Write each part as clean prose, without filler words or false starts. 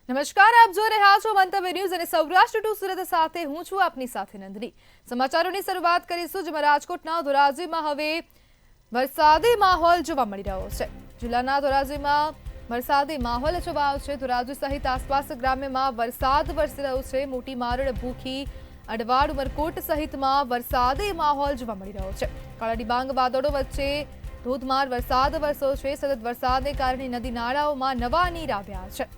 નમસ્કાર, આપ જોઈ રહ્યા છો મંતવ્ય ન્યૂઝ અને સૌરાષ્ટ્ર ટુ સુરત સાથે હું છું આપની સાથે નંદની। સમાચારોની શરૂઆત કરીશું, જેમાં રાજકોટના ધોરાજીમાં હવે વરસાદી માહોલ જોવા મળી રહ્યો છે। જિલ્લાના ધોરાજીમાં વરસાદી માહોલ છવાયો છે। ધોરાજી સહિત આસપાસ ગ્રામ્યમાં વરસાદ વરસી રહ્યો છે। મોટી મારડ, ભૂખી, અડવાડ, ઉમરકોટ સહિતમાં વરસાદી માહોલ જોવા મળી રહ્યો છે। કાળા ડિબાંગ વાદળો વચ્ચે ધોધમાર વરસાદ વરસ્યો છે। સતત વરસાદને કારણે નદી નાળાઓમાં નવા નીર આવ્યા છે।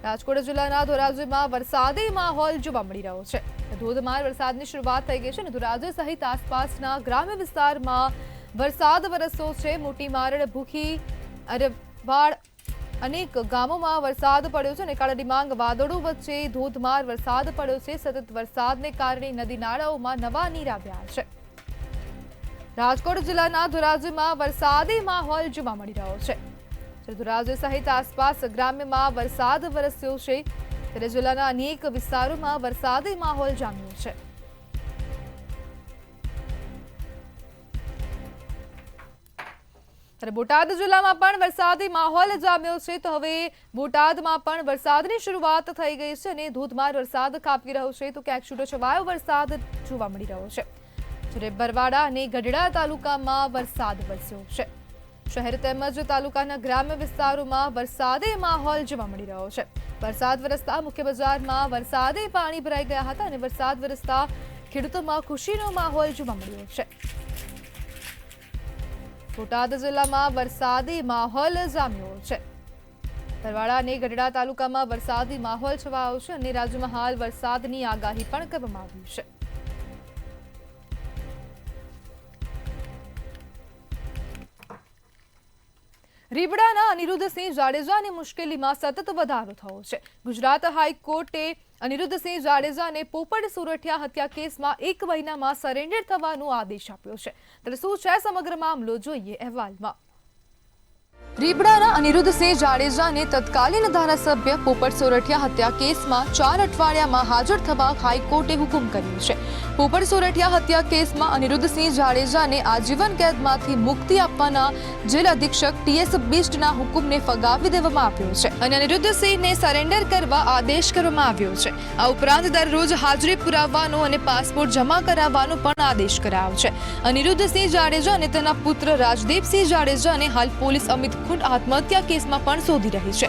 રાજકોટ જિલ્લાના ધોરાજીમાં વરસાદી માહોલ જોવા મળી રહ્યો છે। ધોધમાર વરસાદની શરૂઆત થઈ ગઈ છે અને ધોરાજી સહિત આસપાસના ગ્રામ્ય વિસ્તારમાં વરસાદ વરસ્યો છે। મોટી મારડ, ભૂખી, અરવાડ અનેક ગામોમાં વરસાદ પડ્યો છે અને કાળા ડિબાંગ વાદળો વચ્ચે ધોધમાર વરસાદ પડ્યો છે। સતત વરસાદને કારણે નદી નાળાઓમાં નવા નીર આવ્યા છે। રાજકોટ જિલ્લાના ધોરાજીમાં વરસાદી માહોલ જોવા મળી રહ્યો છે। ધોરાજી સહિત આસપાસ ગ્રામ્યમાં વરસાદ વરસ્યો છે, ત્યારે જિલ્લાના અનેક વિસ્તારોમાં વરસાદી માહોલ જામ્યો છે। ત્યારે બોટાદ જિલ્લામાં પણ વરસાદી માહોલ જામ્યો છે, તો હવે બોટાદમાં પણ વરસાદની શરૂઆત થઈ ગઈ છે અને ધોધમાર વરસાદ ખાબકી રહ્યો છે, તો ક્યાંક છૂટોછવાયો વરસાદ જોવા મળી રહ્યો છે। જ્યારે બરવાડા અને ગઢડા તાલુકામાં વરસાદ વરસ્યો છે। શહેર તેમજ તાલુકાના ગ્રામ્ય વિસ્તારોમાં વરસાદી માહોલ જોવા મળી રહ્યો છે। વરસાદ વરસતા મુખ્ય બજારમાં વરસાદી પાણી ભરાઈ ગયા હતા અને વરસાદ વરસતા ખેડૂતોમાં ખુશીનો માહોલ જોવા મળ્યો છે। બોટાદ જિલ્લામાં વરસાદી માહોલ જામ્યો છે। બરવાડા અને ગઢડા તાલુકામાં વરસાદી માહોલ છવાયો છે અને રાજ્યમાં હાલ વરસાદની આગાહી પણ કરવામાં આવી છે। રીબડાના અનિરુદ્ધસિંહ જાડેજાની મુશ્કેલીમાં સતત વધારો થયો છે। ગુજરાત હાઈકોર્ટે અનિરુદ્ધસિંહ જાડેજાને પોપટ સુરઠિયા હત્યા કેસમાં 1 મહિનામાં સરેન્ડર થવાનો આદેશ આપ્યો છે। ત્યારે શું છે સમગ્ર મામલો, જોઈએ અહેવાલમાં। રીબડાના અનિરુદ્ધસિંહ જાડેજાને તત્કાલીન ધારાસભ્ય પોપટ સોરઠિયા હત્યા કેસમાં 4 અઠવાડિયામાં હાજર થવા હાઈકોર્ટે હુકમ કર્યો છે। પોપટ સોરઠિયા હત્યા કેસમાં અનિરુદ્ધસિંહ જાડેજાને આજીવન કેદમાંથી મુક્તિ આપવાના જેલ અધિક્ષક TS બિસ્ટના હુકમને ફગાવી દેવામાં આવ્યો છે અને અનિરુદ્ધસિંહને સરેન્ડર કરવા આદેશ કરવામાં આવ્યો છે। આ ઉપરાંત દરરોજ હાજરી પુરાવવાનો અને પાસપોર્ટ જમા કરાવવાનો પણ આદેશ કરાયો છે। અનિરુદ્ધસિંહ જાડેજા અને તેના પુત્ર રાજદીપસિંહ જાડેજાને હાલ પોલીસ અમિત ખૂંટ આત્મહત્યા કેસમાં પણ શોધી રહી છે।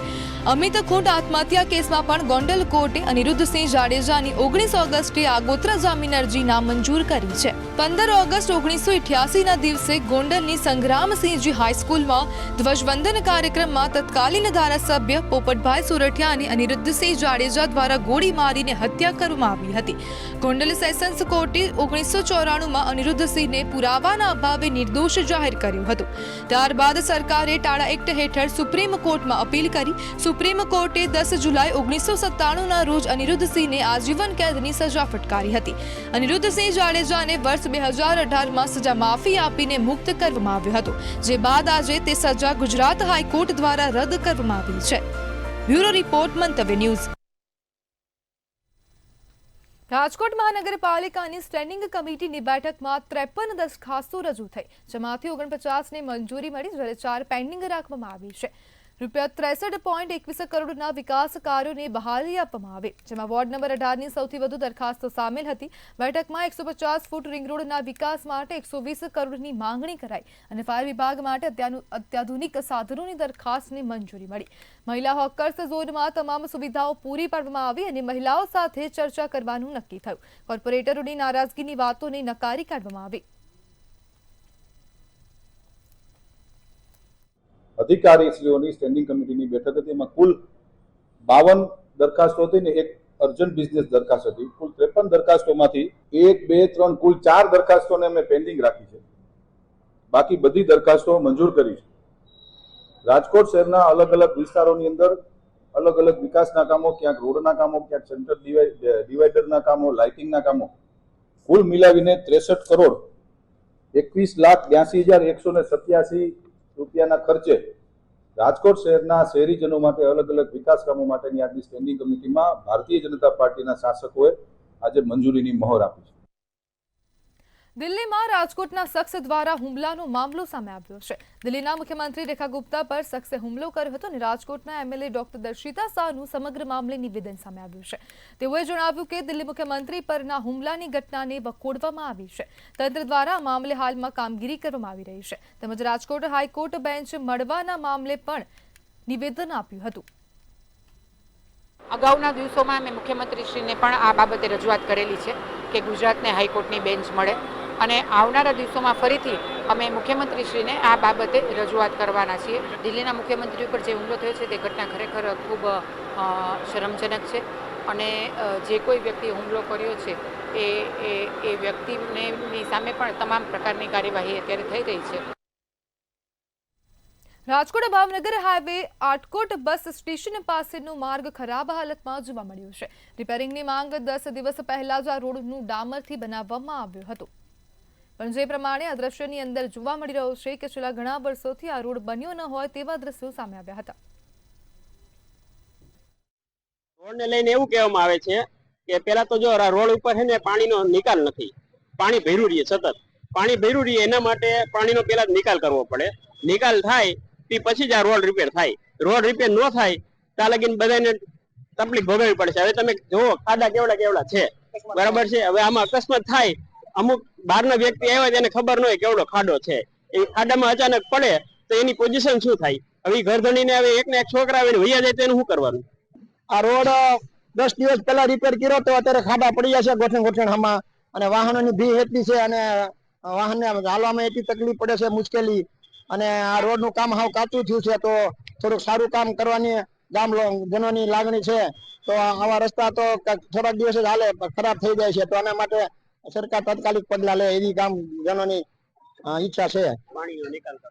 અમિત ખૂંટ આત્મહત્યા કેસમાં પણ ગોંડલ કોર્ટે અનિરુદ્ધસિંહ જાડેજાની 19 ઓગસ્ટે આગોતરા જામીન અરજી નામંજૂર કરી છે। 15 ઓગસ્ટ 1988ના દિવસે ગોંડલની સંગ્રામસિંહજી હાઈસ્કૂલમાં ધ્વજવંદન કાર્યક્રમમાં તત્કાલીન ધારાસભ્ય પોપટભાઈ સોરઠિયા અને અનિરુદ્ધસિંહ જાડેજા દ્વારા ગોળી મારીને હત્યા કરવામાં આવી હતી। ગોંડલ સેશન્સ કોર્ટે 1994માં અનિરુદ્ધસિંહને પુરાવાના અભાવે નિર્દોષ જાહેર કર્યો હતો। ત્યારબાદ સરકારે ટાળા એક્ટ હેઠળ સુપ્રીમ કોર્ટમાં અપીલ કરી। સુપ્રીમ કોર્ટે 10 જુલાઈ 1997ના રોજ અનિરુદ્ધસિંહને આજીવન કેદની સજા ફટકારી હતી। અનિરુદ્ધસિંહ જાડેજાને વર્ષ 2018માં સજા માફી આપીને મુક્ત કરવામાં આવ્યો હતો, જે બાદ આજે તે સજા ગુજરાત હાઈકોર્ટ દ્વારા રદ કરવામાં આવી છે। બ્યુરો રિપોર્ટ, મંતવ્ય ન્યૂઝ। રાજકોટ મહાનગરપાલિકાની સ્ટેન્ડિંગ કમિટીની બેઠકમાં 53 દરખાસ્તો રજૂ થઈ, જેમાંથી 49ને મંજૂરી મળી, જ્યારે 4 પેન્ડિંગ રાખવામાં આવી છે। રૂપિયા 63.21 કરોડના વિકાસ કાર્યોને બહાલી આપવામાં આવી, જેમાં વોર્ડ નંબર 18ની સૌથી વધુ દરખાસ્તો સામેલ હતી। બેઠકમાં 150 ફૂટ રિંગ રોડના વિકાસ માટે 120 કરોડની માંગણી કરાઈ અને ફાયર વિભાગ માટે અત્યાધુનિક સાધનોની દરખાસ્તને મંજૂરી મળી। મહિલા હોકર્સ ઝોનમાં તમામ સુવિધાઓ પૂરી પાડવામાં આવી અને મહિલાઓ સાથે ચર્ચા કરવાનું નક્કી થયું। કોર્પોરેટરોની નારાજગીની વાતોને નકારી કાઢવામાં આવી। અધિકારીશ્રીઓની સ્ટેન્ડિંગ કમિટીની બેઠક હતી, એમાં કુલ 52 દરખાસ્તો હતી ને એક અર્જન્ટ બિઝનેસ દરખાસ્ત હતી। કુલ 53 દરખાસ્તોમાંથી 1, 2, 3 કુલ 4 દરખાસ્તોને અમે પેન્ડિંગ રાખી છે, બાકી બધી દરખાસ્તો મંજૂર કરી છે। રાજકોટ શહેરના અલગ અલગ વિસ્તારોની અંદર અલગ અલગ વિકાસના કામો, ક્યાંક રોડના કામો, ક્યાંક સેન્ટર ડિવાઈડરના કામો, લાઇટિંગના કામો કુલ મિલાવીને 63 કરોડ 21,82,187 રૂપિયાના ખર્ચે રાજકોટ શહેરના શહેરીજનો માટે અલગ અલગ વિકાસ કામો માટેની આજની સ્ટેન્ડિંગ કમિટીમાં ભારતીય જનતા પાર્ટીના શાસકોએ આજે મંજૂરીની મહોર આપી છે। દિલ્હીમાં રાજકોટના શખ્સ દ્વારા હુમલાનો મામલો સામે આવ્યો છે. દિલ્હીના મુખ્યમંત્રી રેખા ગુપ્તા પર શખ્સે હુમલો કર્યો હતો અને રાજકોટના એમએલએ ડોક્ટર દર્શિતા શાહનું સમગ્ર મામલે નિવેદન સામે આવ્યું છે. તેઓએ જણાવ્યું કે દિલ્હી મુખ્યમંત્રી પરના હુમલાની ઘટનાને વખોડવામાં આવી છે. તંત્ર દ્વારા આ મામલે હાલમાં કામગીરી કરવામાં આવી રહી છે. તેમજ રાજકોટ હાઈકોર્ટ બેન્ચ મળવાના મામલે પણ નિવેદન આપ્યું હતું. અગાઉના દિવસોમાં અમે મુખ્યમંત્રીશ્રીને પણ આ બાબતે રજૂઆત કરેલી છે કે ગુજરાતને હાઈકોર્ટની બેન્ચ મળે, અને આવનારા દિવસોમાં ફરીથી અમે મુખ્યમંત્રીશ્રીને આ બાબતે રજૂઆત કરવાના છીએ. દિલ્હીના મુખ્યમંત્રી ઉપર જે હુમલો થયો છે તે ઘટના ખરેખર ખૂબ શરમજનક છે, અને જે કોઈ વ્યક્તિએ હુમલો કર્યો છે એ વ્યક્તિની સામે પણ તમામ પ્રકારની કાર્યવાહી અત્યારે થઈ રહી છે. Rajkot Bhavnagar highway Atkot bus station પાસેનો માર્ગ ખરાબ હાલતમાં જોવા મળ્યો છે. રિપેરિંગની માંગ 10 દિવસ પહેલા જ આ રોડનું ડામરથી બનાવવામાં આવ્યું હતું, પણ જે પ્રમાણે આ દ્રશ્યની અંદર જોવા મળી રહ્યો છે કે છેલ્લા ઘણા વર્ષોથી આ રોડ બન્યો ન હોય તેવા દ્રશ્યો સામે આવ્યા હતા. રોડને લઈને એવું કહેવામાં આવે છે કે પેલા તો જો રોડ ઉપર છે ને પાણીનો નિકાલ નથી, પાણી ભર્યું રહીએ, સતત પાણી ભર્યું રહીએ, એના માટે પાણીનો પેલા નિકાલ કરવો પડે. નિકાલ થાય તે પછી જ આ રોડ રિપેર થાય. રોડ રિપેર ન થાય ત્યાં લગીને બધાને તકલીફ ભોગવવી પડશે. હવે તમે જુઓ ખાડા કેવડા છે, બરાબર છે. હવે આમાં અકસ્માત થાય, અમુક બહારના વ્યક્તિ આવ્યા તેને ખબર ન હોય કેવડો ખાડો છે, એ ખાડામાં અચાનક પડે તો એની પોઝિશન શું થાય? હવે ઘરધણીને હવે એક ને એક છોકરા આવીને વૈયા જાય તો એનું શું કરવાનું? આ રોડ 10 દિવસ પહેલા રિપેર કર્યો તો અત્યારે ખાડા પડી ગયા છે ગોઠણ આમાં, અને વાહનોની ભીડ એટલી છે અને વાહનને ચાલવામાં એટલી તકલીફ પડે છે, મુશ્કેલી. અને આ રોડનું કામ હાવ કાચું થયું છે, તો થોડુંક સારું કામ કરવાની ગામજનોની લાગણી છે. તો આવા રસ્તા તો થોડાક દિવસ જ હાલે ખરાબ થઈ જાય છે, તો આના માટે સરકાર તાત્કાલિક પગલાં લે એવી ગામજનોની ઈચ્છા છે.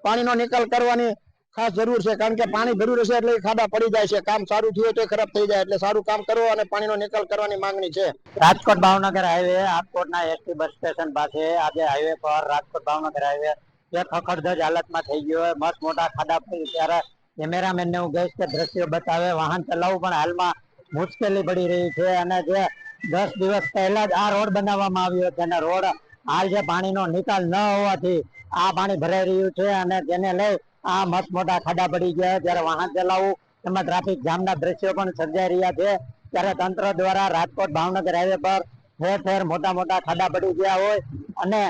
પાણીનો નિકાલ કરવાની ખાસ જરૂર છે, કારણ કે પાણી ભર્યું રહેશે એટલે ખાડા પડી જાય છે. કામ સારું થયું તો ખરાબ થઈ જાય, એટલે સારું કામ કરવો અને પાણીનો નિકાલ કરવાની માંગણી છે. રાજકોટ ભાવનગર હાઈવે આટકોટના એસટી બસ સ્ટેશન પાસે આજે હાઈવે પર રાજકોટ ભાવનગર હાઈવે જે ખખડધજ હાલતમાં થઈ ગયો હોય, મસ્ત મોટા ખાડા પડી. ત્યારે કેમેરામેન ને હું કહીશ કે દ્રશ્યો બતાવે. વાહન ચલાવવું પણ હાલમાં મુશ્કેલી પડી રહી છે, અને જે 10 દિવસ પહેલા જ આ રોડ બનાવવામાં આવ્યો છે, અને રોડ હાલ જે પાણીનો નિકાલ ન હોવાથી આ પાણી ભરાઈ રહ્યું છે, અને તેને લઈ આ મસ્ત મોટા ખાડા પડી ગયા. ત્યારે વાહન ચલાવવું તેમજ ટ્રાફિક જામના દ્રશ્યો પણ સર્જાઈ રહ્યા છે. ત્યારે તંત્ર દ્વારા રાજકોટ ભાવનગર હાઈવે પર ઠેર ઠેર મોટા ખાડા પડી ગયા હોય અને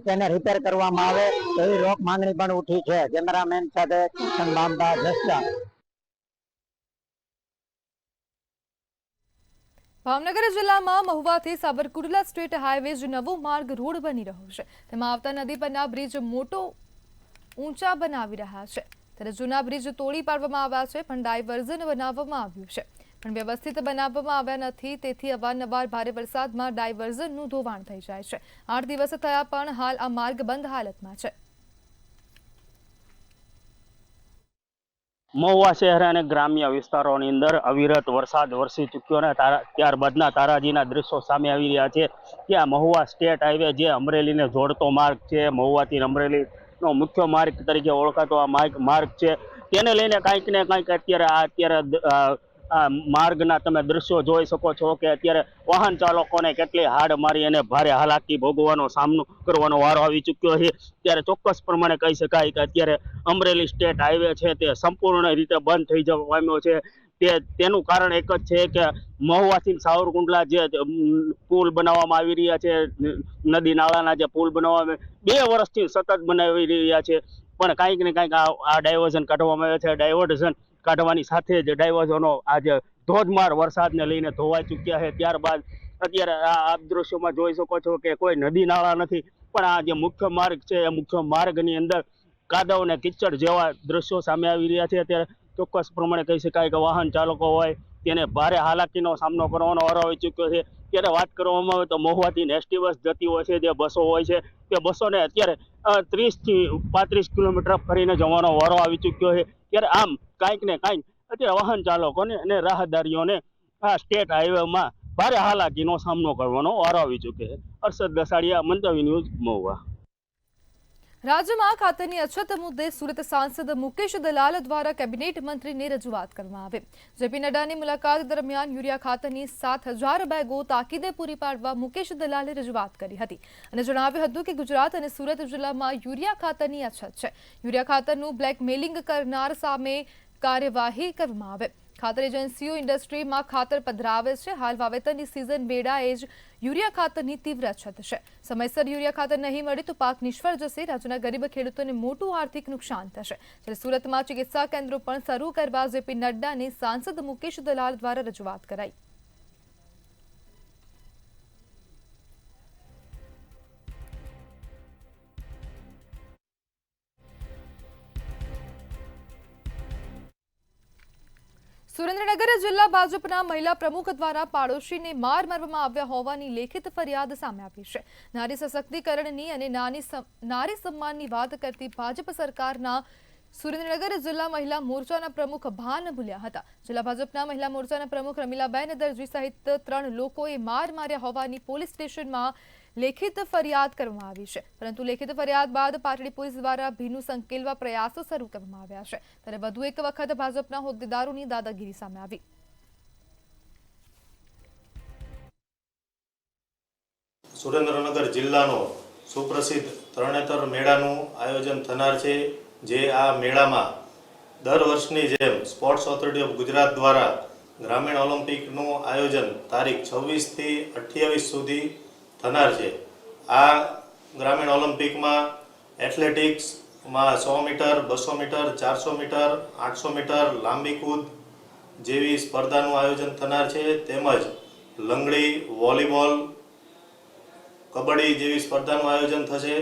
તેને રિપેર કરવામાં આવે એવી રોક માંગણી પણ ઉઠી છે. કેમેરામેન સાથે બામબા જસ્તા. ભાવનગર જિલ્લામાં મહુવાથી સાબરકુંડલા સ્ટેટ હાઈવે જ નવો માર્ગ રોડ બની રહ્યો છે. તેમાં આવતા નદી પરના બ્રિજ મોટો ઊંચા બનાવી રહ્યા છે. ત્યારે જૂના બ્રિજ તોડી પાડવામાં આવ્યા છે, પણ ડાયવર્ઝન બનાવવામાં આવ્યું છે, પણ વ્યવસ્થિત બનાવવામાં આવ્યા નથી. તેથી અવારનવાર ભારે વરસાદમાં ડાયવર્ઝનનું ધોવાણ થઈ જાય છે. 8 દિવસ થયા પણ હાલ આ માર્ગ બંધ હાલતમાં છે. મહુવા શહેર અને ગ્રામ્ય વિસ્તારોની અંદર અવિરત વરસાદ વરસી ચૂક્યો, અને ત્યારબાદના તારાજીના દ્રશ્યો સામે આવી રહ્યા છે. ત્યાં મહુવા સ્ટેટ હાઈવે જે અમરેલીને જોડતો માર્ગ છે, મહુવાથી અમરેલીનો મુખ્ય માર્ગ તરીકે ઓળખાતો આ માર્ગ છે, તેને લઈને કંઈક ને કંઈક અત્યારે માર્ગના તમે દ્રશ્યો જોઈ શકો છો કે અત્યારે વાહન ચાલકોને કેટલી હાડ મારી અને ભારે હાલાકી ભોગવવાનો સામનો કરવાનો વારો આવી ચૂક્યો છે. ત્યારે ચોક્કસ પ્રમાણે કહી શકાય કે અત્યારે અમરેલી સ્ટેટ હાઈવે છે તે સંપૂર્ણ રીતે બંધ થઈ જવા પામ્યો છે. તેનું કારણ એક જ છે કે મહુવાથી સાવરકુંડલા જે પુલ બનાવવામાં આવી રહ્યા છે, નદી નાળાના જે પુલ બનાવવામાં 2 વર્ષથી સતત બનાવી રહ્યા છે, પણ કંઈક ને કંઈક આ ડાયવર્ઝન કાઢવામાં આવે છે. ડાયવર્ઝન કાઢવાની સાથે જ ડાયવર્ઝનો આજે ધોધમાર વરસાદને લઈને ધોવાઈ ચૂક્યા છે. ત્યારબાદ અત્યારે આ દ્રશ્યોમાં જોઈ શકો છો કે કોઈ નદી નાળા નથી, પણ આ જે મુખ્ય માર્ગ છે એ મુખ્ય માર્ગની અંદર કાદવ અને કિચડ જેવા દ્રશ્યો સામે આવી રહ્યા છે. ત્યારે ચોક્કસ પ્રમાણે કહી શકાય કે વાહન ચાલકો હોય તેને ભારે હાલાકીનો સામનો કરવાનો વારો આવી ચૂક્યો છે. ત્યારે વાત કરવામાં આવે તો મહુવાથી એસટી બસ જતી હોય છે, જે બસો હોય છે તે બસોને અત્યારે 30 થી 35 કિલોમીટર ફરીને જવાનો વારો આવી ચૂક્યો છે. ત્યારે આમ કાંઈક ને કાંઈક અત્યારે વાહન ચાલકોને અને રાહદારીઓને આ સ્ટેટ હાઈવેમાં ભારે હાલાકીનો સામનો કરવાનો વારો આવી ચૂક્યો છે. હર્ષદ દસાડિયા, મંતવ્ય ન્યૂઝ, મહુવા. રાજ્યમાં ખાતરની અછત મુદ્દે સુરત સાંસદ મુકેશ દલાલ દ્વારા કેબિનેટ મંત્રીને રજૂઆત કરવામાં આવી. જેપી નડ્ડાની મુલાકાત દરમિયાન યુરિયા ખાતરની 7,000 બેગો તાકીદે પૂરી પાડવા મુકેશ દલાલે રજૂઆત કરી હતી અને જણાવ્યું હતું કે ગુજરાત અને સુરત જિલ્લામાં યુરિયા ખાતરની અછત છે. યુરિયા ખાતરનું બ્લેકમેલિંગ કરનાર સામે કાર્યવાહી કરવામાં આવે. ખાતર એજન્સીઓ ઇન્ડસ્ટ્રીમાં ખાતર પધરાવે છે. હાલ વાવેતરની સિઝન વેળાએ જ યુરિયા ખાતરની તીવ્ર અછત છે. સમયસર યુરિયા ખાતર નહીં મળે તો પાક નિષ્ફળ જશે. રાજ્યના ગરીબ ખેડૂતોને મોટું આર્થિક નુકસાન થશે. ત્યારે સુરતમાં ચિકિત્સા કેન્દ્રો પણ શરૂ કરવા જેપી નડ્ડાને સાંસદ મુકેશ દલાલ દ્વારા રજૂઆત કરાઈ. સુરેન્દ્રનગર જિલ્લા ભાજપના મહિલા પ્રમુખ દ્વારા પાડોશીને માર મારવામાં આવ્યા હોવાની લેખિત ફરિયાદ સામે આવી છે. નારી સશક્તિકરણની અને નારી સન્માનની વાત કરતી ભાજપ સરકારના સુરેન્દ્રનગર જિલ્લા મહિલા મોરચાના પ્રમુખ ભાન ભૂલ્યા હતા. જિલ્લા ભાજપના મહિલા મોરચાના પ્રમુખ રમીલાબેન દરજી સહિત 3 લોકોએ માર માર્યા હોવાની પોલીસ સ્ટેશનમાં લેખિત ફરિયાદ કરવામાં આવી છે. પરંતુ લેખિત ફરિયાદ બાદ પાટડી પોલીસ દ્વારા ભીનું સંકેલવા પ્રયાસો શરૂ કરવામાં આવ્યા છે. ત્યારે વધુ એક વખત ભાજપના હોદ્દેદારોની દાદાગીરી સામે આવી. સુરેન્દ્રનગર જિલ્લાનો સુપ્રસિદ્ધ તરણેતર મેળાનું આયોજન થનાર છે. જે આ મેળામાં દર વર્ષની જેમ સ્પોર્ટ્સ ઓથોરિટી ઓફ ગુજરાત દ્વારા ગ્રામીણ ઓલિમ્પિકનું આયોજન તારીખ 26 થી 28 સુધી થનાર છે. આ ગ્રામીણ ઓલિમ્પિકમાં એથ્લેટિક્સમાં 100 મીટર, 200 મીટર, 400 મીટર, 800 મીટર, લાંબી કૂદ જેવી સ્પર્ધાનું આયોજન થનાર છે. તેમજ લંગડી, વોલીબોલ, કબડ્ડી જેવી સ્પર્ધાનું આયોજન થશે.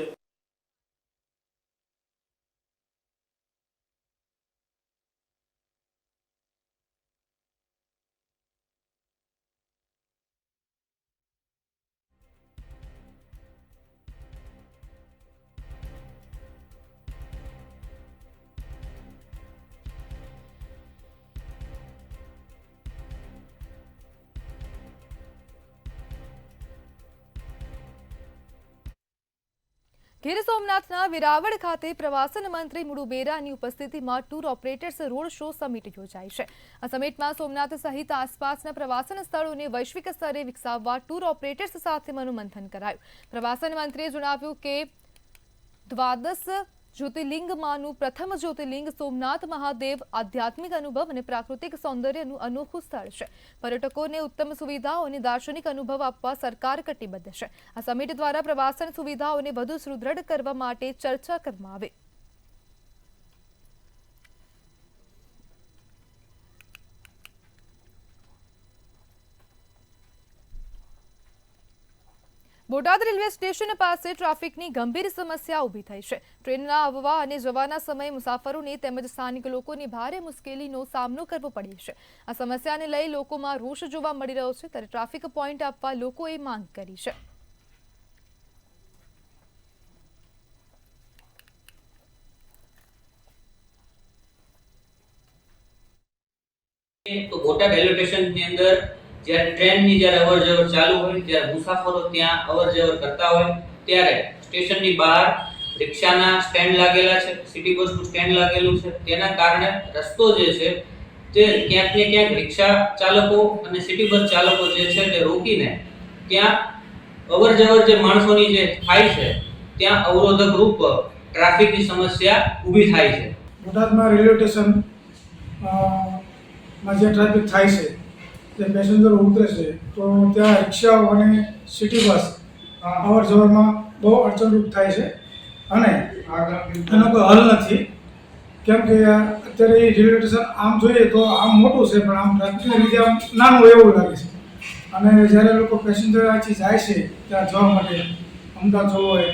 ગીર સોમનાથના વિરાવળ ખાતે પ્રવાસન મંત્રી મુડુ બેરાની ઉપસ્થિતિમાં tour operators road show summit યોજાઈ છે. આ સમિટમાં સોમનાથ સહિત આસપાસના પ્રવાસન સ્થળોને વૈશ્વિક સ્તરે વિકસાવવા ટૂર ઓપરેટર્સ સાથે મનોમંથન કરાયું. પ્રવાસન મંત્રીએ જણાવ્યું કે દ્વાદશ જ્યોતિર્લિંગમાંનું પ્રથમ જ્યોતિર્લિંગ સોમનાથ મહાદેવ આધ્યાત્મિક અનુભવ અને પ્રાકૃતિક સૌંદર્યનું અનોખું સ્થળ છે. પર્યટકોને ઉત્તમ સુવિધાઓ અને દાર્શનિક અનુભવ આપવા સરકાર કટિબદ્ધ છે. આ સમિટ દ્વારા પ્રવાસન સુવિધાઓને વધુ સુદૃઢ કરવા માટે ચર્ચા કરવામાં આવી. બોટાદ રેલવે સ્ટેશન પાસે ટ્રાફિકની ગંભીર સમસ્યા ઊભી થઈ છે. ટ્રેનના આવવા અને જવાના સમયે મુસાફરોને તેમજ સ્થાનિક લોકોને ભારે મુશ્કેલીનો સામનો કરવો પડે છે. આ સમસ્યાને લઈ લોકોમાં રોષ જોવા મળી રહ્યો છે. ત્યારે ટ્રાફિક પોઈન્ટ આપવા લોકોએ માંગ કરી છે. તો બોટાદ રેલવે સ્ટેશનની અંદર જ્યારે ટ્રેનની જ્યારે અવર જવર ચાલુ હોય ત્યારે મુસાફરો ત્યાં અવર જવર કરતા હોય ત્યારે સ્ટેશનની બહાર રિક્ષાના સ્ટેન્ડ લાગેલા છે, સિટી બસનું સ્ટેન્ડ લાગેલું છે. તેના કારણે રસ્તો જે છે તે ક્યાંક ને ક્યાંક રિક્ષા ચાલકો અને સિટી બસ ચાલકો જે છે તે રોકીને ત્યાં અવર જવર જે માણસોની જે થાય છે ત્યાં અવરોધક રૂપ ટ્રાફિકની સમસ્યા ઊભી થાય છે. બોટાદમાં રેલવે સ્ટેશન માં જે ટ્રાફિક થાય છે, જે પેસેન્જરો ઉતરે છે, તો ત્યાં રિક્ષાઓ અને સિટી બસ અવર જવરમાં બહુ અડચણરૂપ થાય છે અને એનો કોઈ હલ નથી. કેમ કે અત્યારે રેલવે સ્ટેશન આમ જોઈએ તો આમ મોટું છે, પણ આમ ટ્રાફિકને લીધે આમ નાનું એવું લાગે છે. અને જ્યારે લોકો પેસેન્જર આથી જાય છે ત્યાં જવા માટે, અમદાવાદ જવું હોય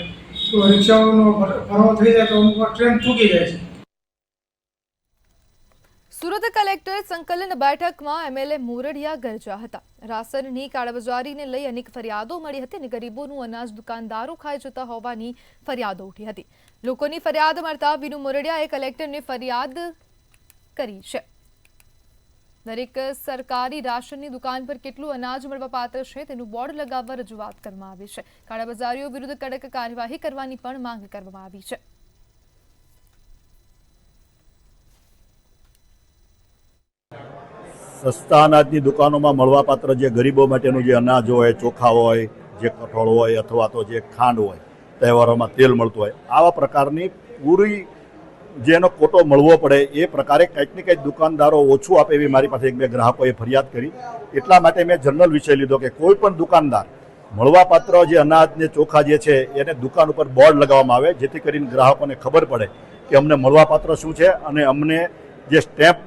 તો રિક્ષાઓનો ભરાવો થઈ જાય તો અમુક ટ્રેન ચૂકી જાય છે. સુરત કલેક્ટર સંકલન બેઠકમાં એમએલએ મોરડિયા ગરજ્યા હતા. રાશનની કાળાબજારીને લઈ અનેક ફરિયાદો મળી હતી અને ગરીબોનું અનાજ દુકાનદારો ખાઈ જતા હોવાની ફરિયાદો ઉઠી હતી. લોકોની ફરિયાદ મળતા વિનુ મોરડિયાએ કલેક્ટરને ફરિયાદ કરી છે. દરેક સરકારી રાશનની દુકાન પર કેટલું અનાજ મળવાપાત્ર છે તેનું બોર્ડ લગાવવા રજૂઆત કરવામાં આવી છે. કાળાબજારીઓ વિરુદ્ધ કડક કાર્યવાહી કરવાની પણ માંગ કરવામાં આવી છે. સસ્તા અનાજની દુકાનોમાં મળવાપાત્ર જે ગરીબો માટેનું જે અનાજ હોય, ચોખા હોય, જે કઠોળ હોય અથવા તો જે ખાંડ હોય, તહેવારોમાં તેલ મળતું હોય, આવા પ્રકારની પૂરી જેનો કોટો મળવો પડે એ પ્રકારે કંઈક ને કંઈક દુકાનદારો ઓછું આપે એવી મારી પાસે એક બે ગ્રાહકોએ ફરિયાદ કરી. એટલા માટે મેં જનરલ વિષય લીધો કે કોઈ પણ દુકાનદાર મળવાપાત્ર જે અનાજ ને ચોખા જે છે એને દુકાન ઉપર બોર્ડ લગાવવામાં આવે, જેથી કરીને ગ્રાહકોને ખબર પડે કે અમને મળવાપાત્ર શું છે અને અમને જે સ્ટેમ્પ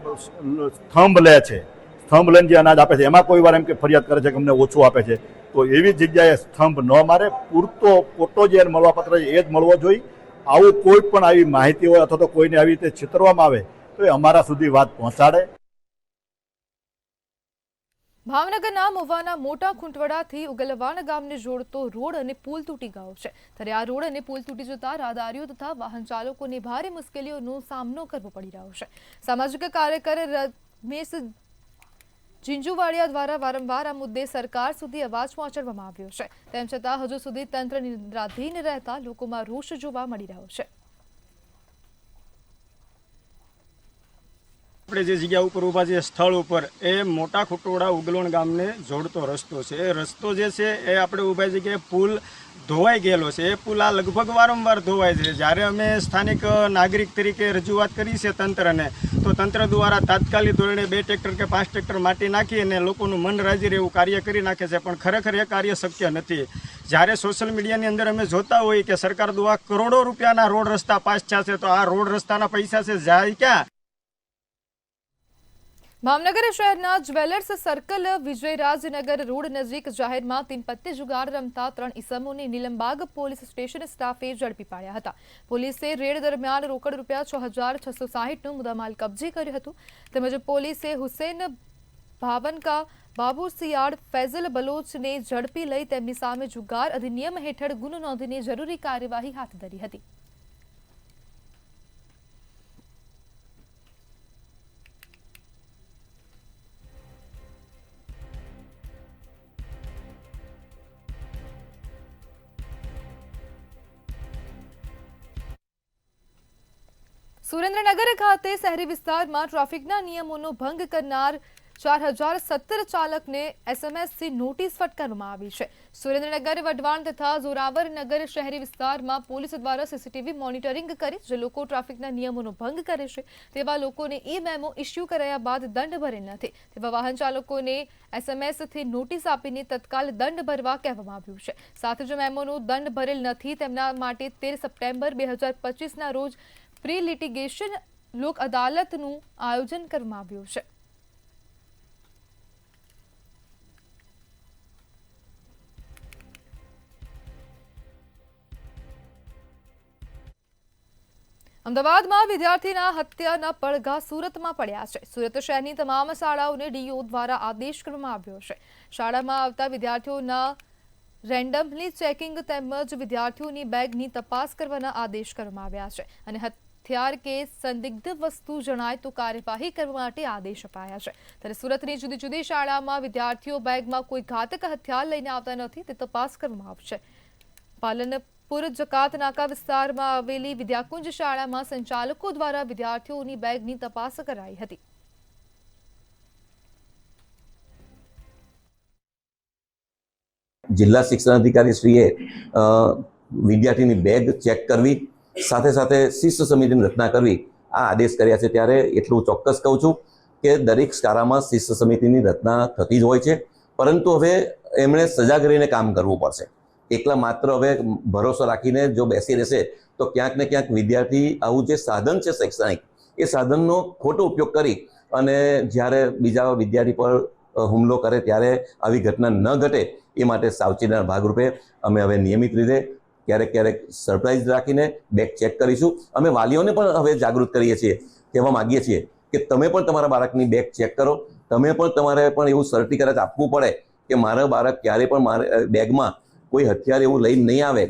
સ્તંભ લે છે, સ્તંભ લઈને જે અનાજ આપે છે એમાં કોઈ વાર એમ કે ફરિયાદ કરે છે કે અમને ઓછું આપે છે, તો એવી જગ્યાએ સ્તંભ ન મારે, પૂરતો કોટો જે મળવાપાત્ર છે એ જ મળવો જોઈએ. આવું કોઈ પણ આવી માહિતી હોય અથવા તો કોઈને આવી રીતે છેતરવામાં આવે તો એ અમારા સુધી વાત પહોંચાડે. ભાવનગરના મહુવાના મોટા ખૂંટવડાથી ઉગલવાણ ગામને જોડતો રોડ અને પુલ તૂટી ગયો છે. ત્યારે આ રોડ અને પુલ તૂટી જતા રાહદારીઓ તથા વાહન ચાલકોને ભારે મુશ્કેલીઓનો સામનો કરવો પડી રહ્યો છે. સામાજિક કાર્યકર રમેશ ઝીંઝુવાડિયા દ્વારા વારંવાર આ મુદ્દે સરકાર સુધી અવાજ પહોંચાડવામાં આવ્યો છે. તેમ છતાં હજુ સુધી તંત્ર નિદ્રાધીન રહેતા લોકોમાં રોષ જોવા મળી રહ્યો છે. આપણે જે જગ્યા ઉપર ઊભા છે સ્થળ ઉપર એ મોટા ખુટોડા ઉગલોણ ગામને જોડતો રસ્તો છે. એ રસ્તો જે છે એ આપણે ઊભા જગ્યાએ પુલ ધોવાઈ ગયેલો છે. એ પુલ આ લગભગ વારંવાર ધોવાય છે. જ્યારે અમે સ્થાનિક નાગરિક તરીકે રજૂઆત કરી છે તંત્રને, તો તંત્ર દ્વારા તાત્કાલિક ધોરણે 2 ટ્રેક્ટર કે 5 ટ્રેક્ટર માટી નાખી અને લોકોનું મન રાજી રહેવું કાર્ય કરી નાખે છે, પણ ખરેખર એ કાર્ય શક્ય નથી. જ્યારે સોશિયલ મીડિયાની અંદર અમે જોતા હોઈએ કે સરકાર દ્વારા કરોડો રૂપિયાના રોડ રસ્તા પાસ થયા છે, તો આ રોડ રસ્તાના પૈસા છે જાય ક્યાં? ભાવનગર શહેરના જ્વેલર્સ સર્કલ વિજયરાજનગર રોડ નજીક જાહેરમાં તીનપત્તી જુગાર રમતા 3 ઈસમોને નીલમબાગ પોલીસ સ્ટેશન સ્ટાફે ઝડપી પાડ્યા હતા. પોલીસે રેડ દરમિયાન રોકડ રૂપિયા 6,660નું મુદ્દામાલ કબજે કર્યું હતું. તેમજ પોલીસે હુસેન ભાવનકા, બાબુ સિયાડ, ફૈઝલ બલોચને ઝડપી લઈ તેમની સામે જુગાર અધિનિયમ હેઠળ ગુનો નોંધીને જરૂરી કાર્યવાહી હાથ ધરી હતી. સુરેન્દ્રનગર ખાતે શહેરી વિસ્તારમાં ટ્રાફિકના નિયમોનો ભંગ કરનાર 4017 ચાલકને એસએમએસથી નોટિસ ફટકારવામાં આવી છે. સુરેન્દ્રનગર, વઢવાણ તથા જોરાવરનગર શહેરી વિસ્તારમાં પોલીસ દ્વારા સીસીટીવી મોનિટરિંગ કરી જે લોકો ટ્રાફિકના નિયમોનો ભંગ કરે છે તેવા લોકોને મેમો ઇસ્યુ કરાયા બાદ દંડ ભરેલ નથી તેવા વાહન ચાલકોને એસએમએસથી નોટિસ આપીને તત્કાલ દંડ ભરવા કહેવામાં આવ્યું છે. સાથે જો મેમોનો દંડ ભરેલ નથી તેમના માટે 13 સપ્ટેમ્બર 2025ના રોજ પ્રી લિટિગેશન લોક અદાલતનું આયોજન કરવામાં આવ્યું છે. અમદાવાદમાં વિદ્યાર્થીના હત્યાના પડઘા સુરતમાં પડ્યા છે. સુરત શહેરની તમામ શાળાઓને ડીઓ દ્વારા આદેશ કરવામાં આવ્યો છે. શાળામાં આવતા વિદ્યાર્થીઓના રેન્ડમલી ચેકિંગ તેમજ વિદ્યાર્થીઓની બેગની તપાસ કરવાના આદેશ કરવામાં આવ્યા છે અને હથિયાર કે સંદિગ્ધ વસ્તુ જણાય તો કાર્યવાહી કરવા માટે આદેશ અપાયા છે. ત્યારે સુરતની જુદી જુદી શાળામાં વિદ્યાર્થીઓ બેગમાં કોઈ ઘાતક હથિયાર લઈને આવતા નથી તે તપાસ કરવામાં આવશે. પાલનપુર જકાત નાકા વિસ્તારમાં આવેલી વિદ્યાકુંજ શાળામાં સંચાલકો દ્વારા વિદ્યાર્થીઓની બેગની તપાસ કરાઈ હતી. જિલ્લા શિક્ષણ અધિકારી શ્રીએ વિદ્યાર્થીની બેગ ચેક કરવી, સાથે સાથે શિસ્ત સમિતિની રચના કરવી આ આદેશ કર્યા છે. ત્યારે એટલું ચોક્કસ કહું છું કે દરેક શાળામાં શિસ્ત સમિતિની રચના થતી જ હોય છે, પરંતુ હવે એમણે સજાગ રહીને કામ કરવું પડશે. એકલા માત્ર હવે ભરોસો રાખીને જો બેસી રહેશે તો ક્યાંક ને ક્યાંક વિદ્યાર્થી આવું જે સાધન છે શૈક્ષણિક, એ સાધનનો ખોટો ઉપયોગ કરી અને જ્યારે બીજા વિદ્યાર્થી પર હુમલો કરે ત્યારે આવી ઘટના ન ઘટે એ માટે સાવચેતીના ભાગરૂપે અમે હવે નિયમિત રીતે ક્યારેક ક્યારેક સરપ્રાઇઝ રાખીને બેગ ચેક કરીશું. અમે વાલીઓને પણ હવે જાગૃત કરીએ છીએ, કહેવા માગીએ છીએ કે તમે પણ તમારા બાળકની બેગ ચેક કરો. તમે પણ તમારે પણ એવું સર્ટિફિકેટ આપવું પડે કે મારા બાળક ક્યારેય પણ મારા બેગમાં કોઈ હથિયાર એવું લઈને નહીં આવે.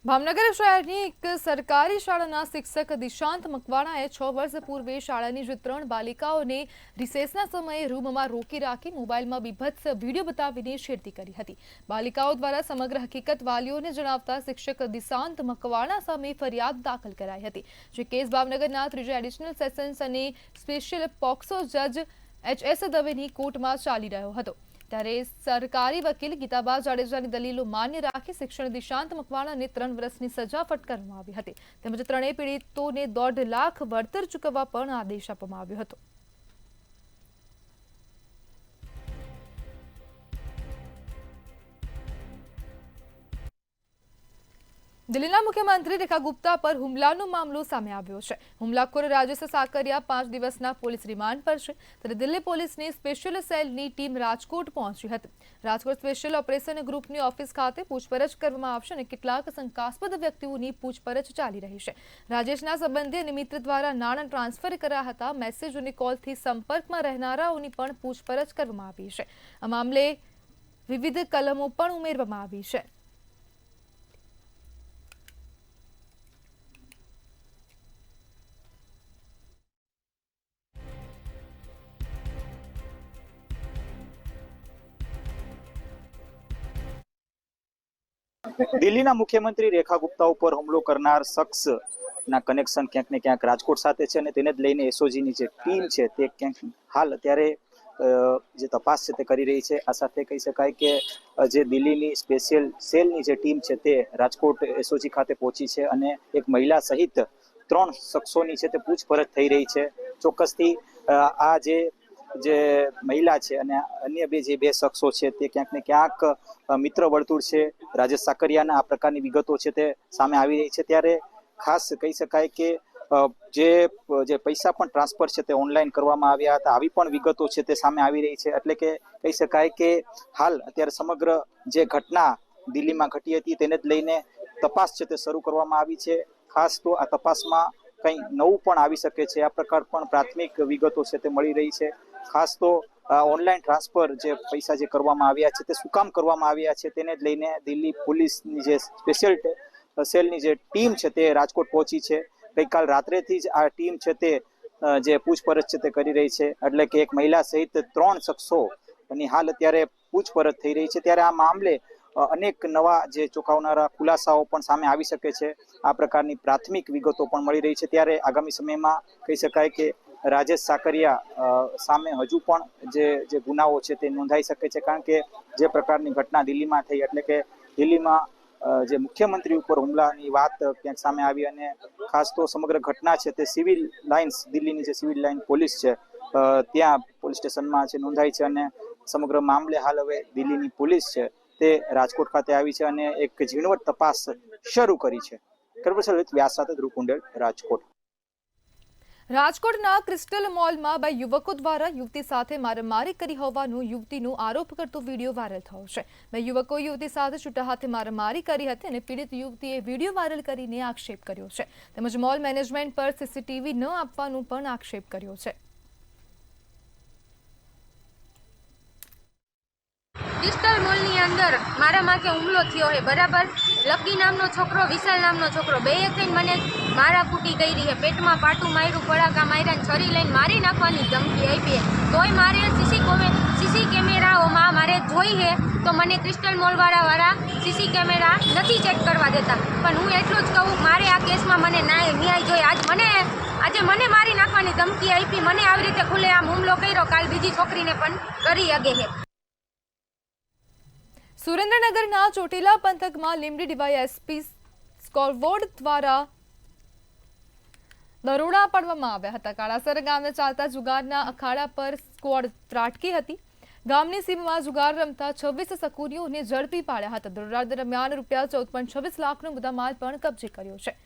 ભાવનગર શહેરની એક સરકારી શાળાના શિક્ષક દિશાંત મકવાણાએ 6 વર્ષ પૂર્વે શાળાની જ 3 બાલિકાઓને રિસેસના સમયે રૂમમાં રોકી રાખી મોબાઈલમાં બીભત્સ વિડીયો બતાવીને છેડતી કરી હતી. બાલિકાઓ દ્વારા સમગ્ર હકીકત વાલીઓને જણાવતા શિક્ષક દિશાંત મકવાણા સામે ફરિયાદ દાખલ કરાઈ હતી. જે કેસ ભાવનગરના 3જા એડિશનલ સેશન્સ અને સ્પેશિયલ પોક્સો જજ HS દવેની કોર્ટમાં ચાલી રહ્યો હતો. ત્યારે સરકારી વકીલ ગીતાબા જાડેજાની દલીલો માન્ય રાખી શિક્ષણ દિશાંત મકવાણાને 3 વર્ષની સજા ફટકારવામાં આવી હતી. તેમજ ત્રણેય પીડિતોને 1.5 લાખ વળતર ચૂકવવા પણ આદેશ આપવામાં આવ્યો હતો. દિલ્હીના મુખ્યમંત્રી રેખા ગુપ્તા પર હુમલાનો મામલો સામે આવ્યો છે. હુમલાખોર રાજેશ સાકરિયા 5 દિવસના પોલીસ રિમાન્ડ પર છે. ત્યારે દિલ્હી પોલીસની સ્પેશિયલ સેલની ટીમ રાજકોટ પહોંચી હતી. રાજકોટ સ્પેશિયલ ઓપરેશન ગ્રુપની ઓફિસ ખાતે પૂછપરછ કરવામાં આવશે અને કેટલાક શંકાસ્પદ વ્યક્તિઓની પૂછપરછ ચાલી રહી છે. રાજેશના સંબંધી અને મિત્ર દ્વારા નાણાં ટ્રાન્સફર કર્યા હતા. મેસેજ અને કોલથી સંપર્કમાં રહેનારાઓની પણ પૂછપરછ કરવામાં આવી છે. આ મામલે વિવિધ કલમો પણ ઉમેરવામાં આવી છે. દિલ્હીના મુખ્યમંત્રી રેખા ગુપ્તા ઉપર હુમલો કરનાર શખ્સના કનેક્શન ક્યાંક ને ક્યાંક રાજકોટ સાથે છે અને તેને જ લઈને એસઓજીની જે ટીમ છે તે ક્યાંક હાલ અત્યારે જે તપાસ છે તે કરી રહી છે. આ સાથે કહી શકાય કે જે દિલ્હીની સ્પેશિયલ સેલની જે ટીમ છે તે રાજકોટ એસઓજી ખાતે પહોંચી છે અને એક મહિલા સહિત 3 શખ્સોની છે તે પૂછપરછ થઈ રહી છે. ચોક્કસથી આ જે મહિલા છે અને અન્ય બે શખ્સો છે તે ક્યાંક ને ક્યાંક મિત્ર વર્તુળ છે રાજેશ સાકરિયાના. આ પ્રકારની વિગતો છે તે સામે આવી રહી છે. ત્યારે ખાસ કહી શકાય કે જે પૈસા પણ ટ્રાન્સફર છે તે ઓનલાઈન કરવામાં આવ્યા હતા, આવી પણ વિગતો છે તે સામે આવી રહી છે. એટલે કે કહી શકાય કે હાલ અત્યારે સમગ્ર જે ઘટના દિલ્હીમાં ઘટી હતી તેને જ લઈને તપાસ છે તે શરૂ કરવામાં આવી છે. ખાસ તો આ તપાસમાં કંઈ નવું પણ આવી શકે છે, આ પ્રકાર પણ પ્રાથમિક વિગતો છે તે મળી રહી છે. ખાસ તો ઓનલાઈન ટ્રાન્સફર જે પૈસા જે કરવામાં આવ્યા છે તે શું કામ કરવામાં આવ્યા છે તેને જ લઈને દિલ્હી પોલીસની જે સ્પેશિયલ સેલની જે ટીમ છે તે રાજકોટ પહોંચી છે. ગઈકાલ રાત્રેથી જ આ ટીમ છે તે જે પૂછપરછ છે તે કરી રહી છે. એટલે કે એક મહિલા સહિત 3 શખ્સોની હાલ અત્યારે પૂછપરછ થઈ રહી છે. ત્યારે આ મામલે અનેક નવા જે ચોંકાવનારા ખુલાસાઓ પણ સામે આવી શકે છે. આ પ્રકારની પ્રાથમિક વિગતો પણ મળી રહી છે. ત્યારે આગામી સમયમાં કહી શકાય કે રાજેશ સાકરિયા સામે હજુ પણ જે ગુનાઓ છે તે નોંધાઈ શકે છે. કારણ કે જે પ્રકારની ઘટના દિલ્હીમાં થઈ, એટલે કે દિલ્હીમાં જે મુખ્યમંત્રી ઉપર હુમલાની વાત ક્યાંક સામે આવી અને ખાસ તો સમગ્ર ઘટના છે તે સિવિલ લાઇન્સ, દિલ્હીની જે સિવિલ લાઇન પોલીસ છે ત્યાં પોલીસ સ્ટેશનમાં છે નોંધાઈ છે અને સમગ્ર મામલે હાલ હવે દિલ્હીની પોલીસ છે તે રાજકોટ ખાતે આવી છે અને એક ઝીણવટ તપાસ શરૂ કરી છે. વ્યાસ સાથે ધ્રુવ કુંડેલ, રાજકોટ. રાજકોટના ક્રિસ્ટલ મોલમાં 2 યુવકો દ્વારા યુવતી સાથે મારામારી કરી હોવાનો યુવતીનો આરોપ કરતો વિડીયો વાયરલ થયો છે. 2 યુવકો યુવતી સાથે છૂટા હાથે મારામારી કરી હતી અને પીડિત યુવતીએ વિડીયો વાયરલ કરીને આક્ષેપ કર્યો છે. તેમજ મોલ મેનેજમેન્ટ પર સીસીટીવી ન આપવાનો પણ આક્ષેપ કર્યો છે. ક્રિસ્ટલ મોલની અંદર મારા માથે હુમલો થયો છે, બરાબર. લકી નામનો છોકરો, વિશાલ નામનો છોકરો, બેય થઈને મને મારાકૂટી કરી છે. પેટમાં પાટું માર્યું, પડાકા માર્યા, છરી લઈને મારી નાખવાની ધમકી આપી. તોય મારે સીસી કેમેરાઓમાં મારે જોઈ છે તો મને ક્રિસ્ટલ મોલવાળા સીસી કેમેરા નથી ચેક કરવા દેતા. પણ હું એટલું જ કહું, મારે આ કેસમાં મને ન્યાય જોઈએ. આજે મને મારી નાખવાની ધમકી આપી, મને આવી રીતે ખુલ્લેઆમ હુમલો કર્યો, કાલ બીજી છોકરીને પણ કરી શકે છે. સુરેન્દ્રનગરના ચોટીલા પંથકમાં લીંબડી ડીવાયએસપી સ્કોરવોર્ડ દ્વારા દરોડા પાડવામાં આવ્યા હતા. કાળાસર ગામે ચાલતા જુગારના અખાડા પર સ્ક્વોડ ત્રાટકી હતી. ગામની સીમમાં જુગાર રમતા 26 શકુનીઓને ઝડપી પાડ્યા હતા. દરોડા દરમિયાન ₹14.26 લાખનો મુદ્દામાલ પણ કબજે કર્યો છે.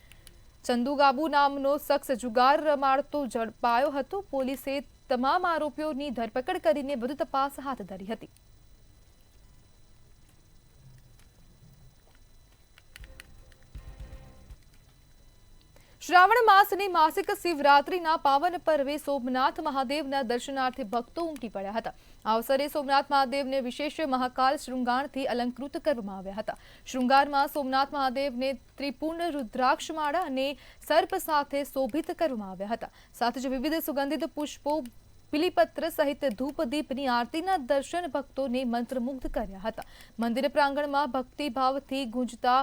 ચંદુ ગાબુ નામનો શખ્સ જુગાર રમાડતો ઝડપાયો હતો. પોલીસે તમામ આરોપીઓની ધરપકડ કરીને વધુ તપાસ હાથ ધરી હતી. શ્રાવણ માસની માસિક શિવરાત્રીના પાવન પર્વે સોમનાથ મહાદેવના દર્શનાર્થે ભક્તો ઉમટી પડ્યા હતા. આ અવસરે સોમનાથ મહાદેવને વિશેષ મહાકાલ શૃંગારથી અલંકૃત કરવામાં આવ્યા હતા. શૃંગારમાં સોમનાથ મહાદેવને ત્રિપુર્ણ રુદ્રાક્ષમાળા અને સર્પ સાથે શોભિત કરવામાં આવ્યા હતા. સાથે જ વિવિધ સુગંધિત પુષ્પો, બિલીપત્ર સહિત ધૂપ દીપની આરતીના દર્શન ભક્તોને મંત્રમુગ્ધ કર્યા હતા. મંદિર પ્રાંગણમાં ભક્તિભાવથી ગુંજતા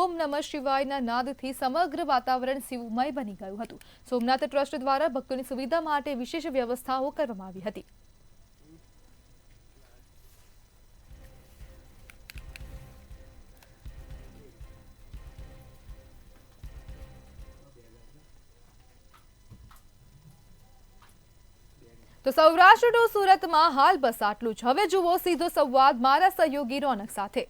ઓમ નમઃ શિવાયના નાદથી સમગ્ર વાતાવરણ શિવમય બની ગયું હતું. સોમનાથ ટ્રસ્ટ દ્વારા ભક્તોની સુવિધા માટે વિશેષ વ્યવસ્થાઓ કરવામાં આવી હતી. તો સૌરાષ્ટ્ર ટુ સુરતમાં હાલ બસ આટલું જ. હવે જુઓ સીધો સંવાદ મારા સહયોગી રોનક સાથે.